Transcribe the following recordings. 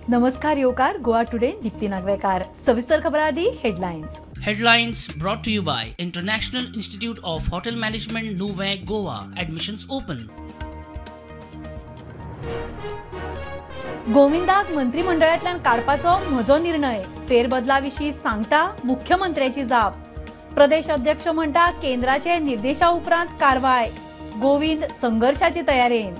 नमस्कार योकार गोवा टुडे दीप्ती नागवेकार सविस्तर खबरादी headlines brought to you by International Institute of Hotel Management Nuvei Goa. Admissions open. गोविंदाक मंत्रिमंडळांतल्यान काडपाचो म्हजो निर्णय फेरबदलाविशीं सांगता मुख्यमंत्र्याची जाप. प्रदेश अध्यक्ष म्हणटा केंद्राचे निर्देशा उपरांत कारवाय. गोविंद संघर्षाचे तयारेन.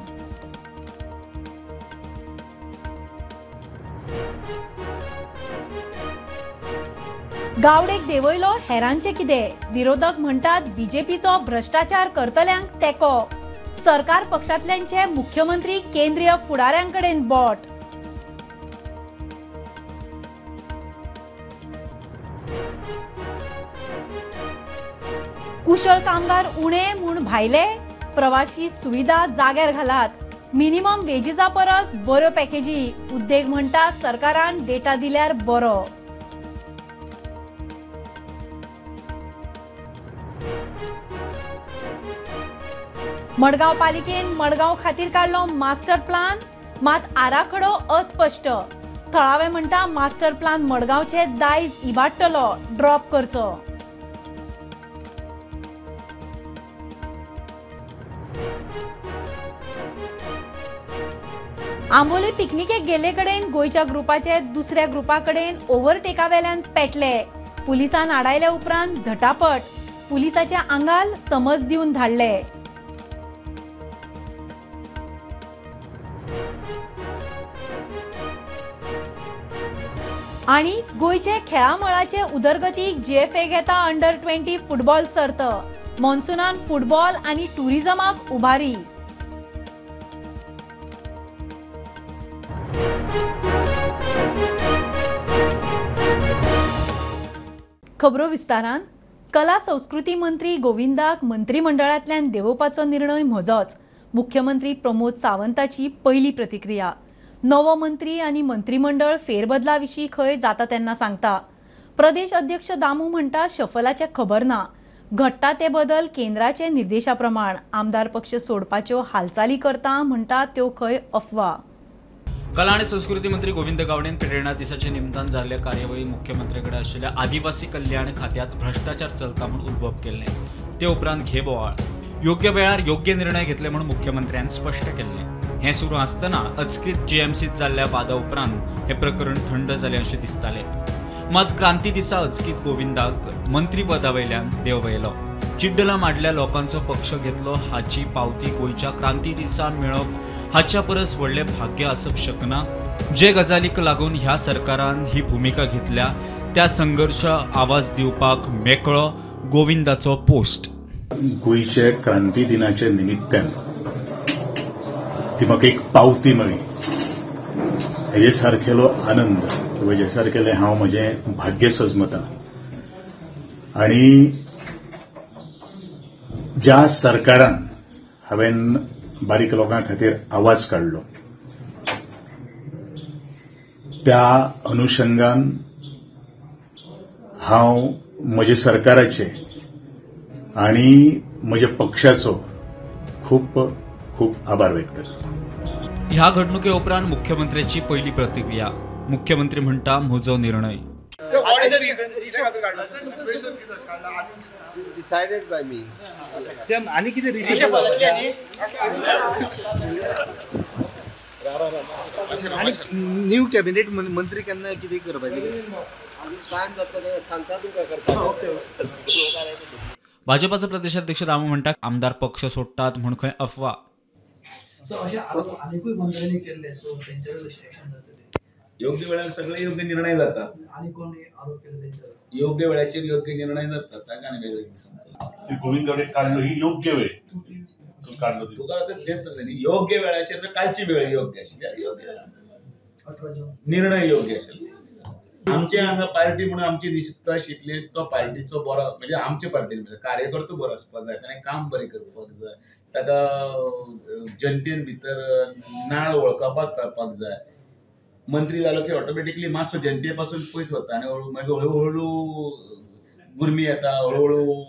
गावडेक देवयलो हेरांचे कितें? विरोधक म्हणटात बीजेपीचो भ्रष्टाचार करतल्यांक तेको. सरकार पक्षांतल्यांचे मुख्यमंत्री केंद्रीय फुडाऱ्यांकडेन बोट. कुशळ कामगार उणे म्हूण भायले. प्रवासी सुविधा जाग्यार घालात. मिनिमम वेजीसा परस बऱ्यो पॅकेजी. उद्देग म्हणटा सरकारान डेटा दिल्यार बरो. मडगांव पालिकेन मडगांव खातीर काडलो मास्टर प्लान. मात आराखडो अस्पष्ट. थळावे म्हणटा मास्टर प्लान मडगांवचे दायज इबाडटलो, ड्रॉप करचो. आंबोली पिकनिकेक गेल्ले कडेन गोयच्या ग्रुपाचे दुसऱ्या ग्रुपा कडेन ओव्हरटेकावेल्यान पेटले. पुलिसान आडायले उपरांत झटापट. पुलिसाच्या आंगाल समज दिवन धाडले. आणि गोयचे खेळामळाचे उदरगतीक जेएफए घेता अंडर-20 फुटबॉल सर्त. मॉन्सुनान फुटबॉल आणि टुरिझमाक उभारी. खबरो विस्तारान. कला संस्कृती मंत्री गोविंदाक मंत्रिमंडळांतल्यान देंवोवपाचो निर्णय म्हजोच. मुख्यमंत्री प्रमोद सावंताची पहिली प्रतिक्रिया. नवो मंत्री आनी मंत्रिमंडळ फेरबदलाविशीं खंय जाता तेन्ना सांगता. प्रदेश अध्यक्ष दामू म्हणटा शफलाचे खबर ना. घडटा ते बदल केंद्राचे निर्देशाप्रमाण. आमदार पक्ष सोडपाच्यो हालचाली करता म्हणटा त्यो खंय अफवा. कला आणि संस्कृती मंत्री गोविंद गावडेन प्रेरणा दिसाच्या निमतान जाल्ल्या कार्यावळी मुख्यमंत्र्याकडे आशिल्ल्या आदिवासी कल्याण खात्यात भ्रष्टाचार चलता म्हणून उलवप केल्ले. ते उपरांत घे बोवाळ. योग्य वेळार योग्य निर्णय घेतले म्हणून मुख्यमंत्र्यान स्पश्ट केल्ले. हे सुरू आसतना अचकीत जीएमसीत जाल्ल्या वादा उपरांत हे प्रकरण थंड जाले अशें दिसताले. मात क्रांती दिसा अचकीत गोविंदाक मंत्री पदावयल्यान देंवयलो. चिड्डला माडल्या लोकांचो पक्ष घेतलो हाची पावती गोंयच्या क्रांती दिसा मेळप हाच्या परस व्हडले भाग्य आसप शकना. जे गजालीक लागून ह्या सरकारान ही भूमिका घेतल्या त्या संघर्ष आवाज दिवपाक मेकळो गोविंदाचो पोस्ट. गोंयचे क्रांती दिनाचे निमित्तान ती म्हाका एक पावती मेळ्ळी. हेजे सारकेलो आनंद किंवा हेजे सारकेले हांव म्हजें भाग्य सजमतां. आनी ज्या सरकारान हांवें बारीक लोकां खातीर आवाज काडलो त्या अनुशंगान हांव म्हजे सरकाराचे आनी म्हज्या पक्षाचो खूब खूब आभार व्यक्त करता. ह्या घडणुके उपरांत मुख्यमंत्र्याची पहिली प्रतिक्रिया. मुख्यमंत्री म्हणटा म्हजो निर्णय. डिसाइडेड बाय मी. आणि किती न्यू कॅबिनेट मंत्री केन्ना कितें करपाचें टाइम जाता सांगता तुका करपाक. भाजपाचे प्रदेशाध्यक्ष दामू म्हणटा आमदार पक्ष सोडटात म्हूण खंय अफवा. सो अशे आरोप अनेकूय मंत्र्यांनी केले. सो त्यांच्यावर ऍक्शन जातली. योग्य वेळार सगळे योग्य निर्णय जातात. आणि कोणी आरोप केले त्यांच्यावर योग्य वेळाचेर योग्य निर्णय जातात. ताका आनी वेगळें सांगता. गोविंद गावडे काढलो ही योग्य वेळ काढलो. तुका आतां तेच सांगलें न्ही. योग्य वेळाचेर कालची वेळ योग्य आशिल्ली. योग्य 18 जून निर्णय योग्य आशिल्ले. आमचे हांगा पार्टी म्हणून आमचे निष्कर्ष इतले तो पार्टीचो बरो म्हणजे आमचे पार्टीन कार्यकर्तो बरो आसपाक जाय. ताणें काम बरें करपाक जाय. ताका जनतेन भितर नाळ वळखपाक कळपाक जाय. मंत्री जालो की ऑटोमॅटिकली मातसो जनते पासून पयस वता आनी हळूहळू गुरमी येता. हळूहळू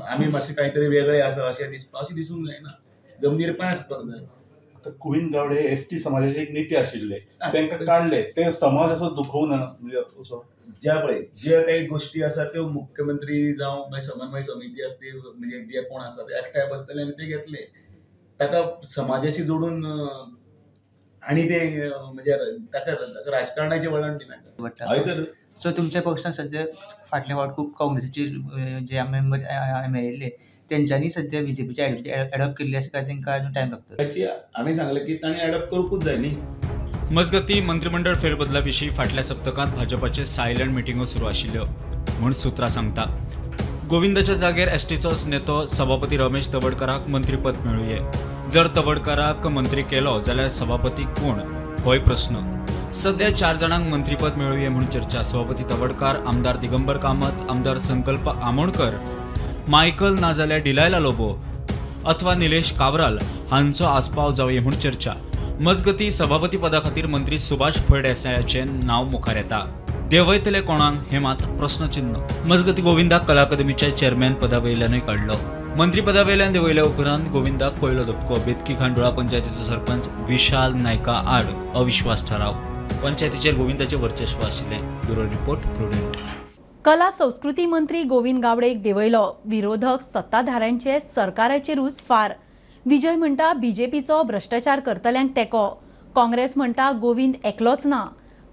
आमी मातशें काहीतरी वेगळे आसा अशें दिसूंक जायना. जमनीर पांय आसपाक जाय. तर गोविंद गावडे एसटी समाजाचे एक नेते आशिल्ले तांकां काढले ते समाज असो दुखवून म्हणजे असो ज्या काही गोष्टी आसा त्यो मुख्यमंत्री जावं मागीर समन्वय समिती असते म्हणजे जे कोण आसा ते एकठांय बसतले आनी ते घेतले ताका समाजाशी जोडून आणि ते म्हणजे ताका राजकारणाचे वळण दिना. सो तुमच्या पक्षान सध्या फाटल्या फावट खूप काँग्रेसीचे जे मेंबर मेळिल्ले तेंच्यांनी सध्या बीजेपीचे एडॉप्ट केल्ली आसा काय तांकां अजून टायम लागतलो. आमी सांगलें की तांणी एडॉप्ट करूंकूच जाय न्ही. मजगती मंत्रिमंडळ फेरबदलाविशीं फाटल्या सप्तकांत भाजपाचे सायलंट मिटिंगो सुरू आशिल्ल्यो म्हूण सुत्रां सांगता. गोविंदाच्या जागेर एसटीचोच नेतो सभापती रमेश तवडकराक मंत्रीपद मेळुये. जर तवडकराक मंत्री केलो जाल्यार सभापती कोण होय प्रस्न. सध्या 4 जाणांक मंत्रीपद मेळुये म्हूण चर्चा. सभापती तवडकार, आमदार दिगंबर कामत, आमदार संकल्प आमोणकर, मायकल नाजाल्यार डिलायला लोबो अथवा निलेश काब्राल हांचो आस्पाव जावये म्हूण चर्चा. मजगती सभापती पदा खातीर मंत्री सुभाष फळदेसायाचें नांव मुखार येता. देंवयतले कोणाक हें मात प्रस्नचिन्ह. मजगती गोविंदाक कला अकादमीच्या चेअरमॅन पदा वयल्यानूय काडलो. मंत्रीपदा वयल्यान देंवयल्या उपरांत गोविंदाक पयलो धपको. बेतकी खांडोळा पंचायतीचो सरपंच विशाल नायका आड अविश्वास थाराव. पंचायतीचेर गोविंदाचें वर्चस्व आशिल्लें. Bureau report prudent. कला संस्कृती मंत्री गोविंद गावडेक देंवयलो. विरोधक सत्ताधाऱ्यांचे सरकाराचेरूच फार. विजय म्हणटा बीजेपीचो भ्रष्टाचार करतल्यांक तेंको. काँग्रेस म्हणटा गोविंद एकलोच ना,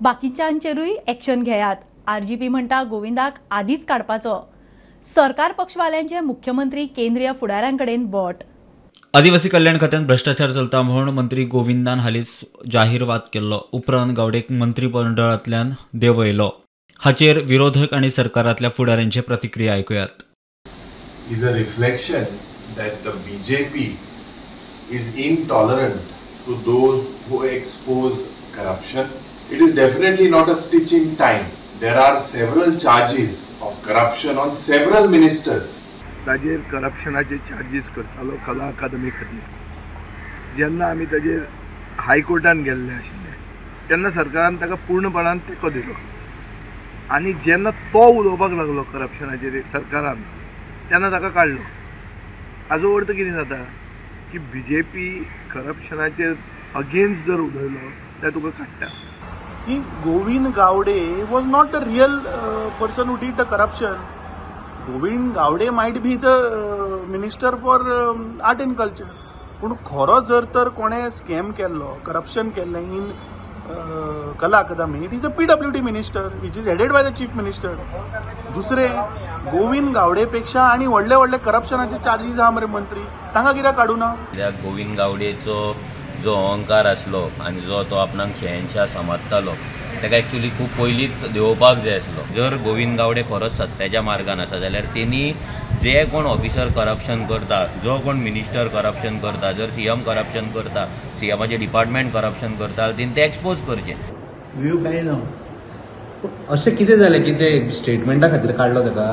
बाकीच्यांचेरूय एक्शन घेयात. आरजीपी म्हणटा गोविंदाक आदींच काडपाचो. सरकार पक्षवाल्यांचे मुख्यमंत्री केंद्रीय फुडाऱ्यांकडेन बोट. आदिवासी कल्याण खात्यात भ्रष्टाचार चलता म्हूण मंत्री गोविंदान हालींच जाहीर वाद केल्लो. उपरांत गावडेक मंत्रिमंडळांतल्यान देंवयलो. हाचेर विरोधक आनी सरकारांतल्या फुडाऱ्यांचे प्रतिक्रिया आयकुयात. Is a reflection that the BJP is intolerant to those who expose corruption. It is definitely not a stitch in time. There are several charges of corruption on several ministers. ताजेर करप्शनाचे चार्जीस करतालो कला अकादमी खातीर. जेन्ना आमी ताजेर हायकोर्टान गेल्ले आशिल्ले तेन्ना सरकारान ताका पूर्णपणान तेंको दिलो. आनी जेन्ना तो उलोवपाक लागलो करप्शनाचेर सरकारान तेन्ना ताका काडलो. हाजो अर्थ कितें जाता की बीजेपी करप्शनाचेर अगेन्स्ट जर उलयलो जाल्यार तुका काडटा. की Govind Gawade was not the real person who did the corruption. Govind Gawade might be the minister for art and culture, पूण खरो जर तर कोणें स्कॅम केल्लो, करप्शन केल्लें in Kala Akademi, it is a PWD minister which is headed by the chief minister. दुसरें, गोविंद गावडे पेक्षा आनी व्हडले व्हडले करप्शनाचे चार्जीस आहा मरे मंत्री, तांकां कित्याक काडूना? गोविंद गावडेचो जो अहंकार आसलो आनी जो तो आपणाक शहनशाह समजतालो ताका एक्चुअली खूब पयलींच देंवोवपाक जाय आसलो. जर गोविंद गावडे खरोच सत्याच्या मार्गान आसा जाल्यार तेणी जे कोण ऑफिसर करप्शन करता, जो कोण मिनिस्टर करप्शन करता, जर CM करप्शन करता, CMचे डिपार्टमेंट करप्शन करता, तेणी ते एक्सपोज करचे. व्यू काय ना अशें कितें जालें की ते स्टेटमेंटा खातीर काडलो ताका?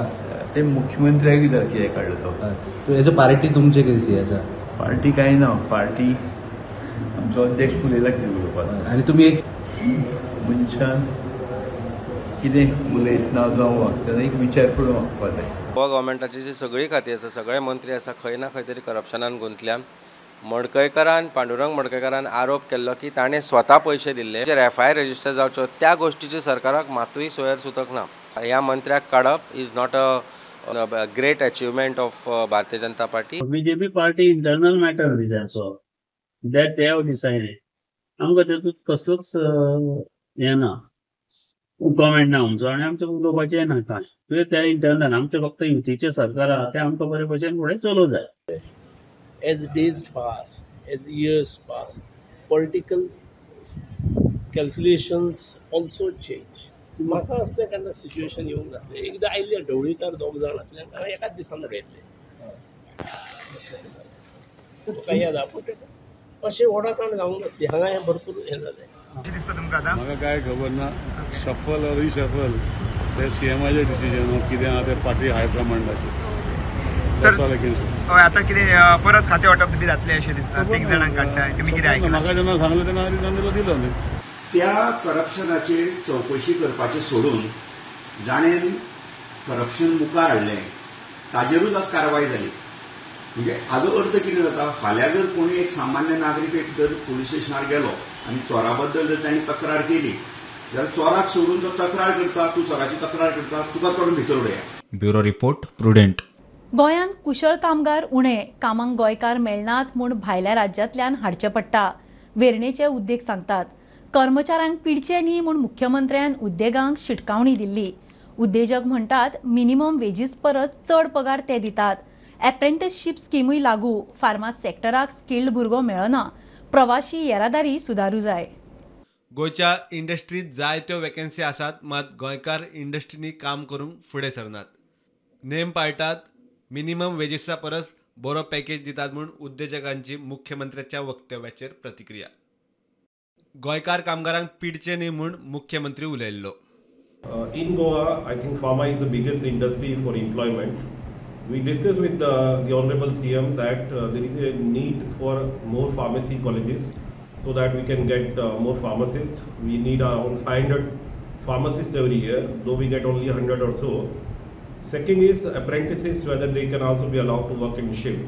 ते मुख्यमंत्र्याक कित्याक काडलो तो? एज अ पार्टी तुमचे कितें आसा? पार्टी काय ना, पार्टी आमचो अध्यक्ष उलयला कितें उलोवपाक. आनी तुमी एक मनशान कितें उलयतना जावं वागतना एक विचार करून वागपाक जाय. गव्हर्मेंटाची जी सगळी खाती आसा, सगळे मंत्री आसा, खंय ना खंय तरी करप्शनान गुंतल्यान. मडकयकरान, पांडुरंग मडकयकरान आरोप केल्लो की ताणें स्वता पयशे दिल्ले, FIR रजिस्टर जावच्यो, त्या गोष्टीची सरकाराक मातूय सोयर सुतक ना. ह्या मंत्र्याक काडप is not a great achievement of Bharatiya Janata party. BJP party internal matter न्ही ताचो, दॅट दे हॅव डिसायडेड. आमकां तातूंत कसलोच हें ना, कॉमेंट ना आमचो, आनी आमचें उलोवपाचें ना कांय. तुवें त्या इंटरनल आमचें फक्त युतीचें सरकार आहा तें आमकां बरे भशेन फुडें चलोवंक जाय. As days pass, as years pass, political calculations also change. म्हाका असलें केन्ना सिच्युएशन येवंक नासलें. एकदां आयिल्ले ढवळीकार 2 जाण आसले हांवें एकाच दिसान रडयल्ले. तुका याद आहा पूण अशें ओडाताण जावंक नासली. हांगा हें भरपूर हें जालें. म्हाका काय खबर ना, शफल और रिशफल ते CMचे डिसिजन कितें आहा ते पार्टी हायकमांडाचे. आता कितें परत खातें वांटप बी जातलें अशें दिसता. 3 जाणांक काडटाय, तुमी कितें आयकलां? म्हाका जेन्ना सांगलें तेन्ना रिजनेबल दिलो न्ही. त्या करप्शनाचेर चवकशी करपाचें सोडून जाणेन करप्शन मुखार हाडलें, ताजेरूच आज कारवाय जाली. म्हणजे हाजो अर्थ कितें जाता, फाल्यां जर कोणी एक सामान्य नागरीक एक जर पुलीस स्टेशनार गेलो आनी चोरा बद्दल जर तांणी तक्रार केली जाल्यार चोराक सोडून तो तक्रार करता, तूं चोराची तक्रार करता, तुका करून भितर उडया. Bureau report prudent. गोंयांत कुशळ कामगार उणे, कामांक गोंयकार मेळनात म्हूण भायल्या राज्यांतल्यान हाडचे पडटा. वेर्णेचे उद्देग सांगतात कर्मचाऱ्यांक पिडचे न्ही म्हूण मुख्यमंत्र्यान उद्देगांक शिटकावणी दिल्ली. उद्देजक म्हणटात मिनिमम वेजीस परस चड पगार ते दितात. एप्रेंटिसशीप स्किमूय लागू. फार्मा सेक्टराक स्किल्ड भुरगो मेळना. प्रवाशी येरादारी सुदारूं जाय. गोंयच्या इंडस्ट्रीत जायत्यो वॅकन्सी आसात, मात गोंयकार इंडस्ट्रीनी काम करूंक फुडें सरनात. नेम पाळटात, मिनिमम वेजीसा परस बरो पॅकेज दितात म्हूण उद्देजकांची मुख्यमंत्र्याच्या वक्तव्याचेर प्रतिक्रिया. गोंयकार कामगारांक पिडचे न्ही म्हूण मुख्यमंत्री उलयल्लो. In Goa, I think pharma is the biggest industry for employment. We discussed with the Honorable CM that there is a need for more pharmacy colleges so that we can get more pharmacists. We need around 500 pharmacists every year, though we get only 100 or so. Second is apprentices, whether they can also be allowed to work in shift.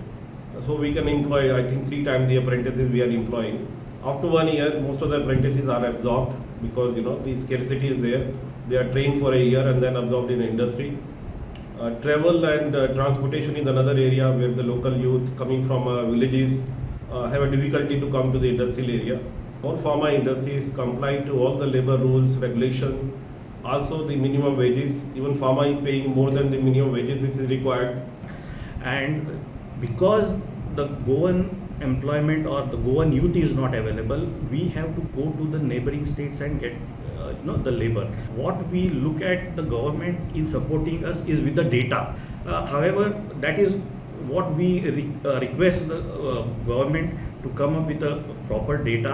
So we can employ, I think 3 times the apprentices we are employing. After 1 year, most of the apprentices are absorbed because the scarcity is there. They are trained for a year and then absorbed in industry. Travel and transportation is another area where the local youth coming from villages have a difficulty to come to the industrial area. All pharma industries comply to all the labor rules, regulation, also the minimum wages. Even pharma is paying more than the minimum wages which is required. And because the Goan employment or the Goan youth is not available, we have to go to the neighboring states and get the labor. What we look at the government in supporting us is with the data. However, that is what we request the government to come up with a proper data.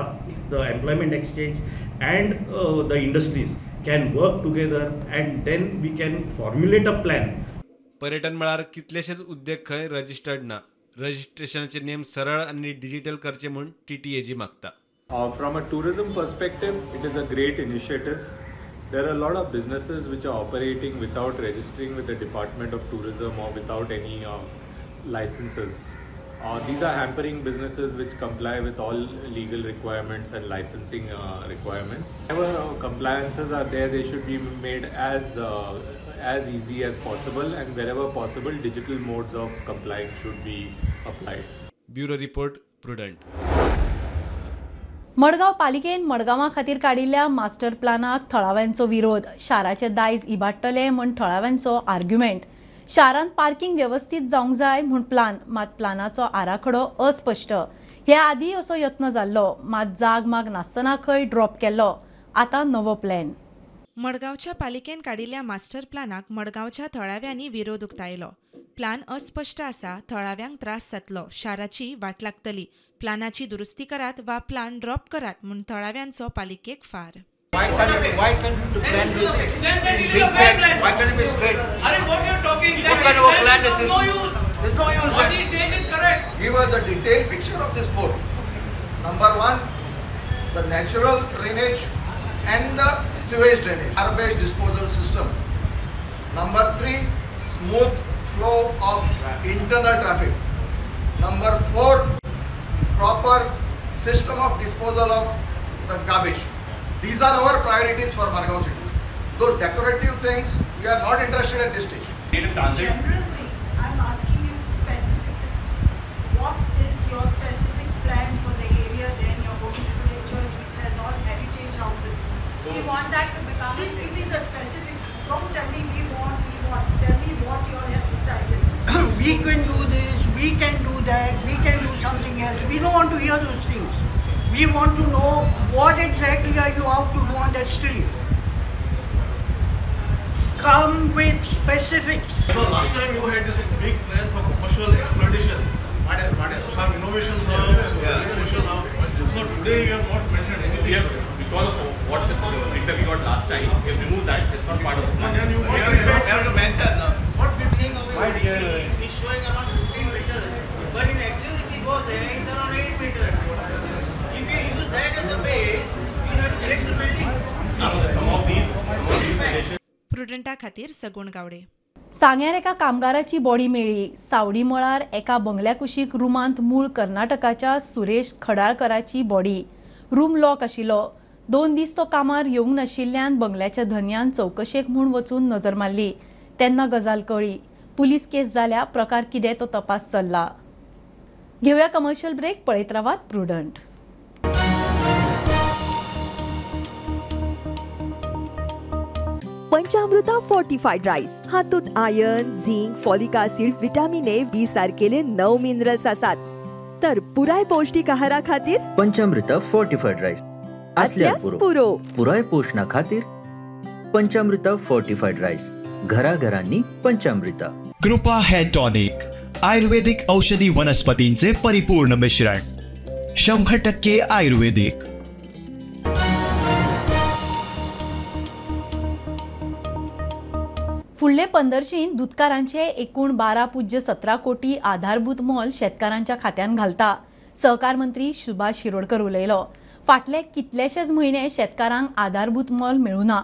The employment exchange and the industries can work together and then we can formulate a plan. पर्यटन मळार कितलेशेच उद्योग खंय registered ना. रजिस्ट्रेशनाचे name सरळ आणि digital करचे म्हूण TTAG मागता. From a tourism perspective, it is a great initiative. There are a lot of businesses which are operating without registering with the Department of Tourism or without any licenses. These are hampering businesses which comply with all legal requirements and licensing requirements. Whenever compliances are there, they should be made as easy as possible, and wherever possible, digital modes of complying should be applied. Bureau Report, Prudent. Madgaon पालिकेन मडगांवा खातीर काडिल्ल्या master प्लानाक थळाव्यांचो विरोध. शाराचे दायज इबाडटले म्हूण थळाव्यांचो argument. शारांत parking वेवस्थीत जावंक जाय म्हूण प्लान, मात प्लानाचो आराखडो अस्पश्ट. हे आदीं असो यत्न जाल्लो, मात जाग माग नासतना खंय ड्रॉप केल्लो. आतां नवो प्लॅन. मडगांवच्या पालिकेन काडिल्ल्या मास्टर प्लानाक मडगांवच्या थळाव्यांनी विरोध उक्तायलो. प्लान अस्पश्ट आसा, थळाव्यांक त्रास जातलो, शाराची वाट लागतली. प्लानाची दुरुस्ती करात वा प्लान ड्रॉप करात म्हूण थळाव्यांचो पालिकेक फार. Why can't the plan be zigzag? Why can't it be straight? What you're talking? What kind of a plan is this? No use. There's no use. What he's saying is correct. Give us a detailed picture of this fort. Number 1, the natural drainage and the sewage drainage, garbage disposal system. Number 3, smooth flow of internal traffic. Number 4, proper system of disposal of the garbage. These are our priorities for Margao city. Those decorative things, we are not interested at this stage. General things. I'm asking you specifics. What is your specific plan for the area? Then your Holy Spirit Church, which has all heritage houses. We want that to become. Please give me the specifics. Don't tell me we want. Tell me what you all have decided. We can do this. We can do that. We can do something else. We don't want to hear those things. We want to know what exactly are you out to do on that street. Come with specifics. Last time you had this big plan for commercial exploitation. Some innovation hubs, commercial hubs. So today you have not mentioned anything. Because of what the data we got last time, we have removed that. It's not part of the plan. Then you have to mention. What 15 away? It's showing around 15 meters. But in actual, if it goes there, it's around 8 meters. If you use that as a base, you have to correct the buildings. प्रुडंटा खातीर सगुण गावडे. सांग्यार एका कामगाराची body मेळ्ळी. सावडी मळार एका बंगल्या कुशीक रुमांत मूळ कर्नाटकाच्या सुरेश खडाळकराची बॉडी. रूम लॉक आशिल्लो. 2 दीस तो कामार येवंक नाशिल्ल्यान बंगल्याच्या धन्यान चौकशेक म्हूण वचून नजर मारली. तेन्ना गजाल कळ्ळी. पुलीस केस जाल्या. प्रकार कितें तो तपास चल्ला. घेवया कमर्शियल ब्रेक. पळयत रावात प्रुडंट. पंचामृता फोर्टिफाइड राईस हातूंत iron, zinc, folic acid, vitamin A, B सारकेले 9 मिनरल्स आसात. तर पुराय पौष्टिक आहारा खातीर पंचामृता फोर्टिफाइड राईस असल्यार पुरो. पुराय पोषणा खातीर पंचामृता फोर्टिफाइड राईस. घराघरांनी पंचामृता. कृपा हेअर टॉनिक आयुर्वेदिक औषधी वनस्पतींचे परिपूर्ण मिश्रण. 100% आयुर्वेदिक. फुडले 15शीन दुधकारांचे एकूण 12.17 कोटी आधारभूत मोल शेतकारांच्या खात्यान घालता. सहकार मंत्री सुभाष शिरोडकर उलयलो. फाटले कितलेशेच म्हयने शेतकारांक आधारभूत मोल मेळुना.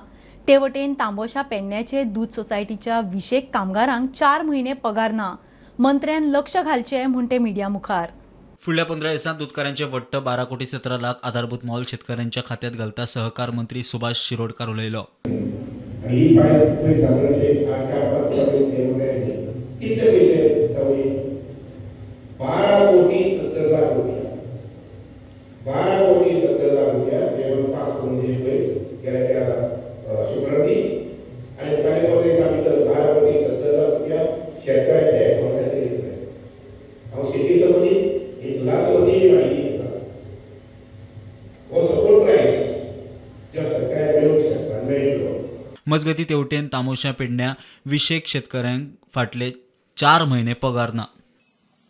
ते वटेन तांबोशा पेडण्याचे दूध सोसायटीच्या 20 कामगारांक 4 म्हयने पगार ना. मंत्र्यान लक्ष घालचे म्हूण ते मिडिया मुखार. फुडल्या 15 दिसांत दुधकारांचे वट्ट 12.17 कोटी आधारभूत मोल शेतकऱ्यांच्या खात्यात घालता. सहकार मंत्री सुभाष शिरोडकर उलयलो. ही फायल साधारणशे 12 कोटी 70 लाख रुपया 12 कोटी 70 लाख रुपया सेवन पास करून दिले गेल्या त्या शुक्रार दीस आणि मुखारी आम्ही तर 12 कोटी 70 लाख रुपया शेतकऱ्याच्या अकाउंटात दिले. हांव शेती संबंधी ही दुधा संबंधी माहिती दिता. हो सपोर्ट प्रायस जो शेतकऱ्याक मेळूंक शकता मेळटलो. मजगती तेवटेन तामोशा पेडण्या 20 शेतकऱ्यांक फाटले 4 म्हयने पगार ना.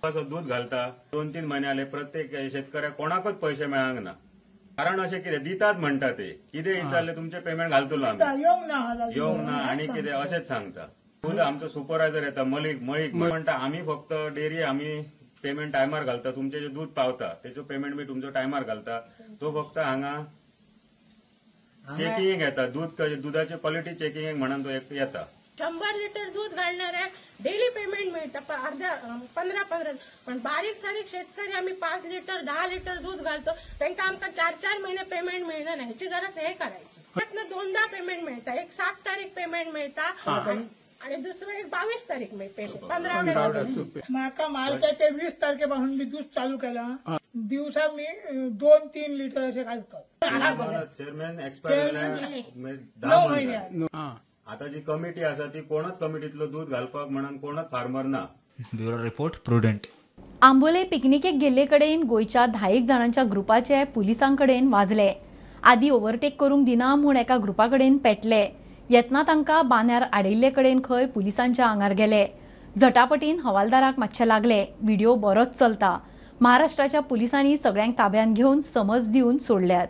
दूध घालता 2-3 महिने आले प्रत्येक शेतकऱ्याक कोणाकच पैसे मेळांक ना. कारण अशें कितें दितात म्हणटा ते कितें विचारले तुमचे पेमेंट घालतलो आमी येवंक ना आणि कितें अशेंच सांगता. दूध आमचो सुपरवायझर येता मळीक म्हणटा आमी फक्त डेरी आमी पेमेंट टायमार घालता. तुमचे जे दूध पावता तेचो पेमेंट बी तुमचो टायमार घालता. तो फक्त हांगा चेकिंग येता. दुधाची क्वालिटी चेकिंग म्हणून तो येता. 100 लिटर दूध घालणाऱ्याक डेली पेमेंट मिळतं 15-15. पण बारीक सारीक शेतकरी आम्ही 5 लिटर 10 लिटर दूध घालतो त्यांना आमका 4-4 महिने पेमेंट मिळणं नाही. ह्याची जरा हे करायची. त्यातनं 2दा पेमेंट मिळतं. एक 7 तारीख पेमेंट मिळता आणि दुसरं एक 22 तारीख मिळते. 15 माका मार्चाच्या 20 तारखेपासून मी दूध चालू केला. दिवसा मी 2-3 लिटर असे घालतो. चेअरमॅन एक्सपायर झाले 10 महिने. आता जी कमिटी आसा ती कोणच कमिटीतलं दूध घालपाक म्हणून कोणच फार्मर ना. Bureau report prudent. आंबोले पिकनिकेक गेल्ले कडेन गोयच्या 10 जाणांच्या ग्रुपाचे पुलिसां कडेन वाजले. आदी ओव्हरटेक करूंक दिना म्हूण एका ग्रुपा कडेन पेटले. येतना तांकां बांद्यार आडयल्ले कडेन खंय पुलिसांच्या आंगार गेले. झटापटीन हवालदाराक मातशे लागले. व्हिडिओ बरोच चलता. महाराष्ट्राच्या पुलिसांनी सगळ्यांक ताब्यात घेवन समज दिवन सोडल्यात.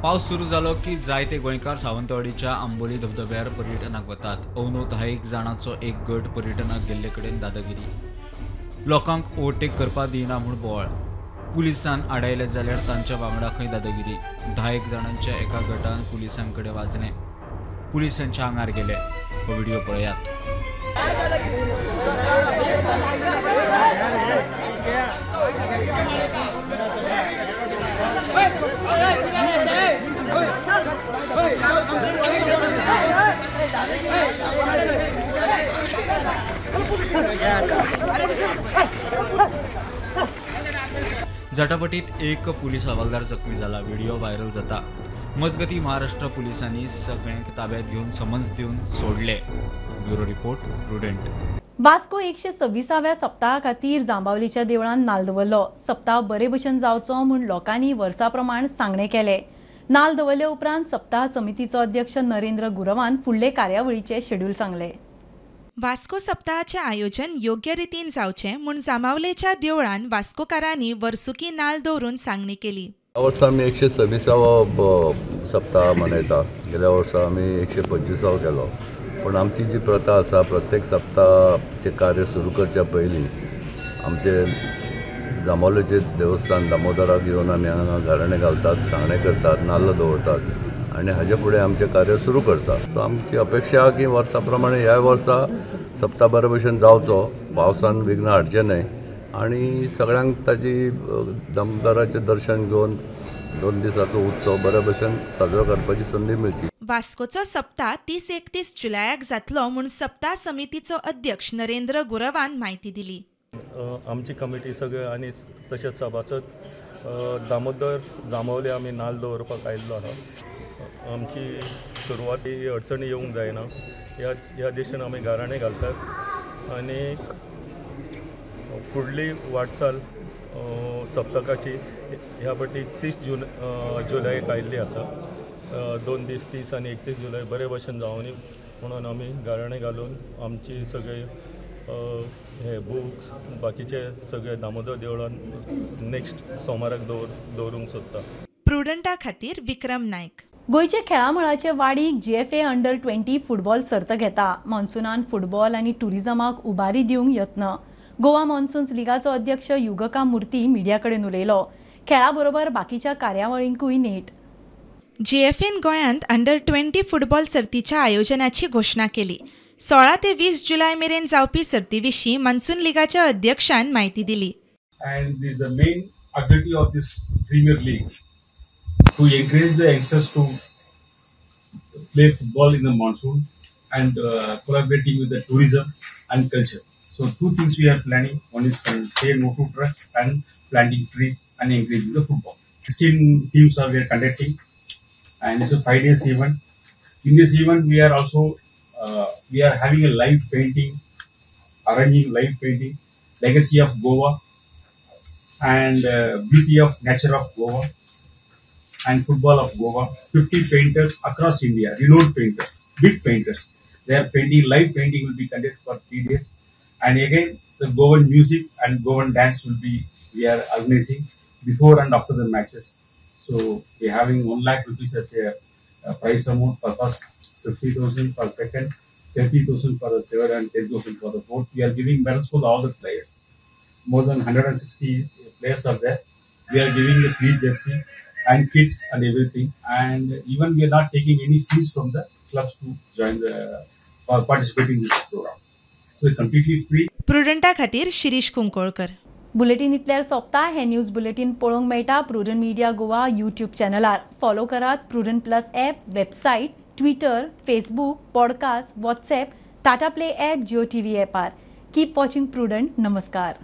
पावस सुरू जालो की जायते गोंयकार सावंतवाडीच्या आंबोली धबधब्यार पर्यटनाक वतात. अंदू 10 जाणांचो एक गट पर्यटनाक गेल्ले कडेन दादागिरी. लोकांक ओव्हरटेक करपाक दिना म्हूण बोवाळ. पुलिसान आडायले जाल्यार तांच्या वांगडा खंय दादागिरी. 10 जाणांच्या एका गटान पुलिसां कडेन वाजले. पुलिसांच्या आंगार गेले. हो व्हिडिओ पळयात. झटापटीत एक पोलीस हवालदार जखमी झाला. व्हिडिओ व्हायरल जाता. मजगती महाराष्ट्र पोलिसांनी सगळ्यांक ताब्यात घेऊन समन्स दिवन सोडले. Bureau report Prudent. वास्को 126व्या सप्तका खातीर जांबावलीच्या देवळान नाल्ल दवरलो. सप्ताह बरे भशेन जावचो म्हूण लोकांनी वर्सा प्रमाण सांगणे केले. नाल्ल दवरले उपरांत सप्ताह समितीचो अध्यक्ष नरेंद्र गुरवान फुडले कार्यावळीचे शेड्यूल सांगले. वास्को सप्ताहाचे आयोजन योग्य रितीन जावचें म्हूण जांबावलेच्या देवळान वास्कोकारांनी वर्सुकी नाल्ल दवरून सांगणी केली. ह्या वर्सा आमी 126वो सप्ताह मनयता. गेल्या वर्सा आमी 125वो केलो. पूण आमची जी प्रथा आसा प्रत्येक सप्ताहाचे कार्य सुरू करच्या पयलीं आमचे जांबावलेचे देवस्थान दामोदराक येवन आमी हांगा घराणे घालतात, सांगणे करतात, नाल्ल दवरतात आनी हाजे फुडें आमचें कार्य सुरू करता. सो आमची अपेक्षा आहा की वर्सा प्रमाणे ह्या वर्सा सप्ता बरे भशेन जावचो, पावसान विघ्न हाडचें न्हय आनी सगळ्यांक ताजी दामोदराचें दर्शन घेवन 2 दिसाचो उत्सव बरे भशेन साजरो करपाची संदी मेळची. वास्कोचो सप्ता 30-31 जुलयाक जातलो म्हूण सप्ता समितीचो अध्यक्ष नरेंद्र गुरवान म्हायती दिली. आमची कमिटी सगळे आनी तशेंच सभासद दामोदर जांबावले आमी नाल्ल दवरपाक आयिल्लो आहा. आमची सुरवाती अडचणी येवंक जायना ह्या दिशेन आमी गाराणें घालतात आनी फुडली वाटचाल सप्तकाची ह्या फावटी 30 जुलयाक आयिल्ली आसा. 2 दीस 30 आनी 31 जुलय बरे भशेन जावनी म्हणून आमी गाराणें घालून आमची सगळे हे बुक्स बाकीचे सगळे दामोदर देवळान नेक्स्ट सोमाराक दवरूंक सोदता. प्रुडंटा खातीर विक्रम नायक. गोयचे खेळामळाचे वाडीक GFA अंडर-20 फुटबॉल सर्त घेता. मॉन्सुनान फुटबॉल आनी टुरिझमाक उबारी दिवंक यत्न. गोवा मॉन्सून्स लिगाचो अध्यक्ष युगका मूर्ती मिडिया कडेन उलयलो. खेळा बरोबर बाकीच्या कार्यावळींकूय नेट. GFAन गोंयांत अंडर-20 फुटबॉल सर्तीच्या आयोजनाची घोशणा केली. 16 ते 20 जुलय मेरेन जावपी सर्ती विशीं मॉन्सून लिगाच्या अध्यक्षान म्हायती दिली. And this is the main objective of this Premier League to encourage the youngsters to play football in the monsoon and collaborating with the tourism and culture. So 2 things we are planning. One is to say no to drugs and planting trees and encouraging the football. 16 teams we are conducting and it's a 5 days event. In this event we are also we are having a live painting, arranging live painting, legacy of Goa and beauty of nature of Goa and football of Goa. 50 painters across India, renowned painters, big painters. Their painting, live painting will be conducted for 3 days. And again, the Goan music and Goan dance will be, we are organizing before and after the matches. So we are having 1 lakh rupees as a prize amount for first, 50,000 for second, 30,000 for the third and 10,000 for the fourth. We are giving medals for all the players. More than 160 players are there. We are giving a free jersey and kits and everything. And even we are not taking any fees from the clubs to join for participating in this program. So it's completely free. प्रुडंटा खातीर Shirish Kunkolkar. Bulletin इतल्यार सोंपता. हे news bulletin पळोवंक मेळटा Prudent media Goa YouTube चॅनलार. Follow करात Prudent plus app, website, Twitter, Facebook, podcast, WhatsApp, Tata play app, Jio TV ॲपार. Keep watching Prudent. नमस्कार.